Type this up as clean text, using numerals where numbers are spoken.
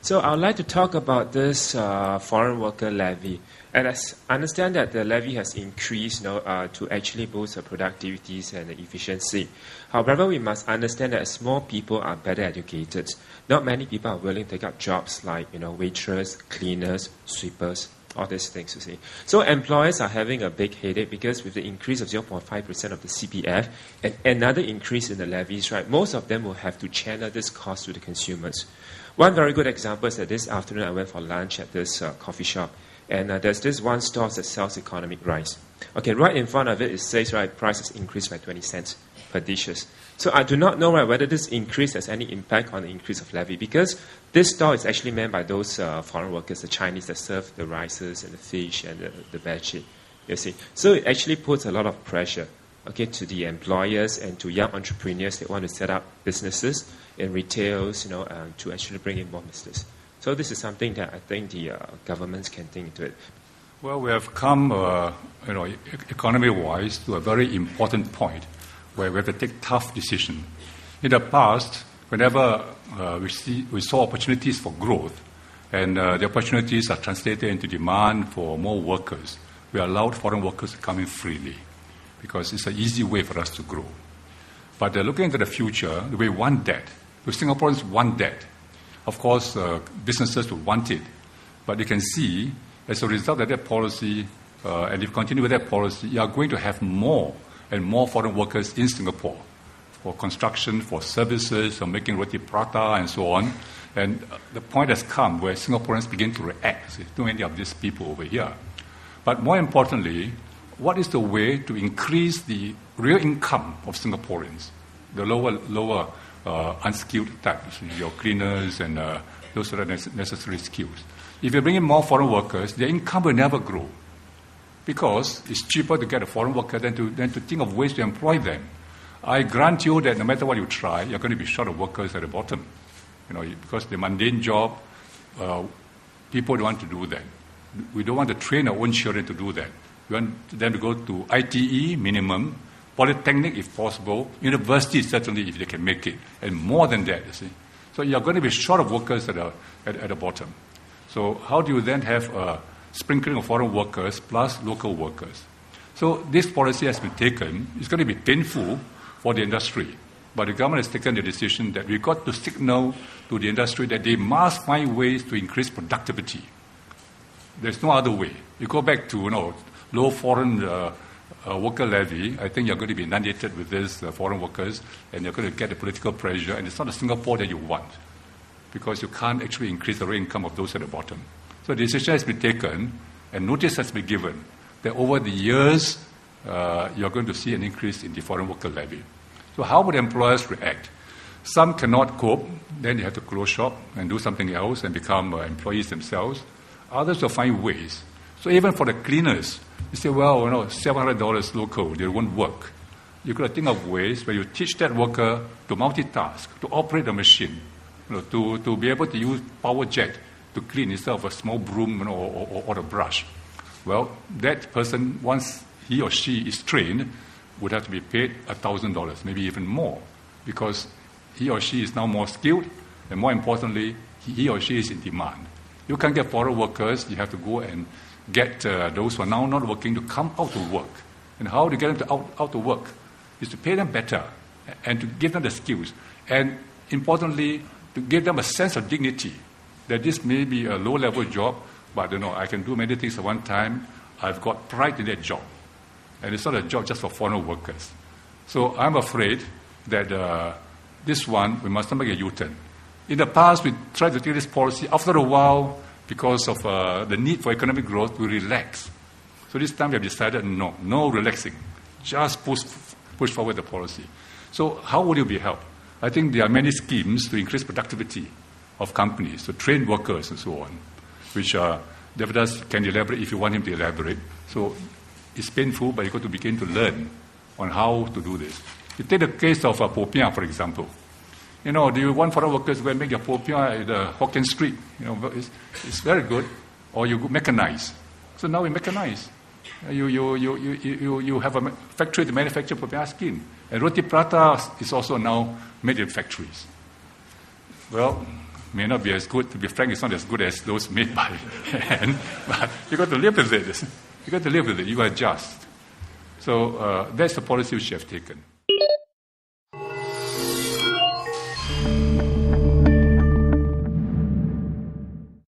So I would like to talk about this foreign worker levy. And I understand that the levy has increased to actually boost the productivities and the efficiency. However, we must understand that as more people are better educated, not many people are willing to take up jobs like waitress, cleaners, sweepers, all these things, you see. So employers are having a big headache because with the increase of 0.5% of the CPF and another increase in the levies, right, most of them will have to channel this cost to the consumers. One very good example is that this afternoon I went for lunch at this coffee shop, and there's this one store that sells economic rice. Okay, right in front of it, it says, right, price has increased by 20 cents per dishes. So I do not know, right, whether this increase has any impact on the increase of levy, because this store is actually meant by those foreign workers, the Chinese that serve the rices and the fish and the veggie, you see. So it actually puts a lot of pressure, okay, to the employers and to young entrepreneurs that want to set up businesses in retails, to actually bring in more business. So this is something that I think the governments can think into it. Well, we have come, economy-wise, to a very important point where we have to take tough decisions. In the past, whenever we saw opportunities for growth, and the opportunities are translated into demand for more workers, we allowed foreign workers to come in freely because it's an easy way for us to grow. But looking into the future, we want that. The Singaporeans want that. Of course, businesses will want it. But you can see, as a result of that policy, and if you continue with that policy, you are going to have more and more foreign workers in Singapore for construction, for services, for making roti prata, and so on. And the point has come where Singaporeans begin to react. There's too many of these people over here. But more importantly, what is the way to increase the real income of Singaporeans, the lower unskilled types, your cleaners and those sort of necessary skills? If you bring in more foreign workers, their income will never grow because it's cheaper to get a foreign worker than to think of ways to employ them. I grant you that no matter what you try, you're going to be short of workers at the bottom. Because the mundane job, people don't want to do that. We don't want to train our own children to do that. We want them to go to ITE minimum, polytechnic if possible, university certainly if they can make it, and more than that, you see. So you're going to be short of workers at the bottom. So how do you then have a sprinkling of foreign workers plus local workers? So this policy has been taken. It's going to be painful for the industry. But the government has taken the decision that we've got to signal to the industry that they must find ways to increase productivity. There's no other way. You go back to low foreign worker levy, I think you're going to be inundated with these foreign workers, and you're going to get the political pressure, and it's not a Singapore that you want, because you can't actually increase the real income of those at the bottom. So the decision has been taken, and notice has been given, that over the years, you're going to see an increase in the foreign worker levy. So how would employers react? Some cannot cope, then they have to close shop and do something else and become employees themselves. Others will find ways. So even for the cleaners, you say, well, $700 local, they won't work. You've got to think of ways where you teach that worker to multitask, to operate the machine, to be able to use power jet to clean instead of a small broom or a brush. Well, that person, once he or she is trained, would have to be paid $1,000, maybe even more, because he or she is now more skilled, and more importantly, he or she is in demand. You can't get foreign workers. You have to go and get those who are now not working to come out to work. And how to get them out to work is to pay them better and to give them the skills. And importantly, to give them a sense of dignity, that this may be a low-level job, but I can do many things at one time. I've got pride in that job. And it's not a job just for foreign workers. So I'm afraid that this one, we must not make a U-turn. In the past, we tried to take this policy. After a while, because of the need for economic growth, we relax. So this time we have decided no relaxing. Just push forward the policy. So how will you be helped? I think there are many schemes to increase productivity of companies, to train workers and so on, which Devadas can elaborate if you want him to elaborate. So it's painful, but you've got to begin to learn on how to do this. You take the case of popiah, for example. Do you want foreign workers to go and make your popiah at Hokkien Street? It's very good. Or you mechanize. So now we mechanize. You have a factory to manufacture popiah skin. And roti prata is also now made in factories. Well, may not be as good. To be frank, it's not as good as those made by hand, but you got to live with it. You got to live with it. You adjust. So that's the policy which we have taken.